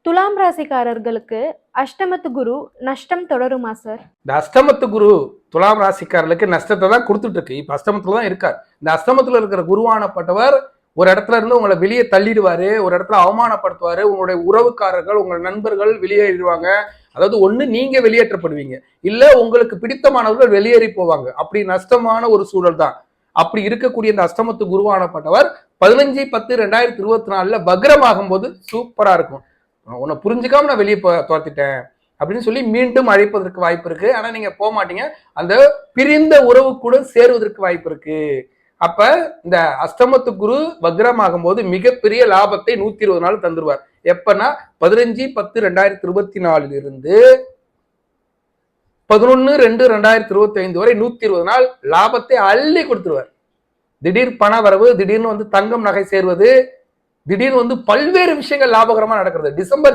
துலாம் ராசிக்காரர்களுக்கு அஷ்டமத்து குரு நஷ்டம் தொடருமா சார்? இந்த அஷ்டமத்து குரு துலாம் ராசிக்காரர்களுக்கு நஷ்டத்தை தான் கொடுத்துட்டு இருக்கு. இப்ப அஷ்டமத்துல தான் இருக்கார். இந்த அஷ்டமத்துல இருக்கிற குருவானப்பட்டவர் ஒரு இடத்துல இருந்து உங்களை வெளியே தள்ளிடுவாரு, ஒரு இடத்துல அவமானப்படுத்துவாரு, உங்களுடைய உறவுக்காரர்கள் உங்கள் நண்பர்கள் வெளியேறிடுவாங்க. அதாவது ஒண்ணு நீங்க வெளியேற்றப்படுவீங்க, இல்ல உங்களுக்கு பிடித்தமானவர்கள் வெளியேறி போவாங்க. அப்படி நஷ்டமான ஒரு சூழல் தான். அப்படி இருக்கக்கூடிய இந்த அஷ்டமத்து குருவானப்பட்டவர் 15/10/2024 வக்ரமாகும் போது சூப்பரா இருக்கும். உன்னை புரிஞ்சுக்காம நான் வெளியே தோர்த்திட்டேன் அப்படின்னு சொல்லி மீண்டும் அழைப்பதற்கு வாய்ப்பு இருக்கு. ஆனா நீங்க போக மாட்டீங்க. அந்த பிரிந்த உறவு கூட சேருவதற்கு வாய்ப்பு இருக்கு. அப்ப இந்த அஷ்டமத்து குரு வக்ரமாகும் போது மிகப்பெரிய லாபத்தை 120 நாள் தந்துருவார். எப்பன்னா 15/10/2024 இருந்து 11/2/2025 வரை 120 நாள் லாபத்தை அள்ளி கொடுத்துருவார். திடீர் பண வரவு, திடீர்னு தங்கம் நகை சேர்வது, திடீர்னு பல்வேறு விஷயங்கள் லாபகரமா நடக்கிறது. டிசம்பர்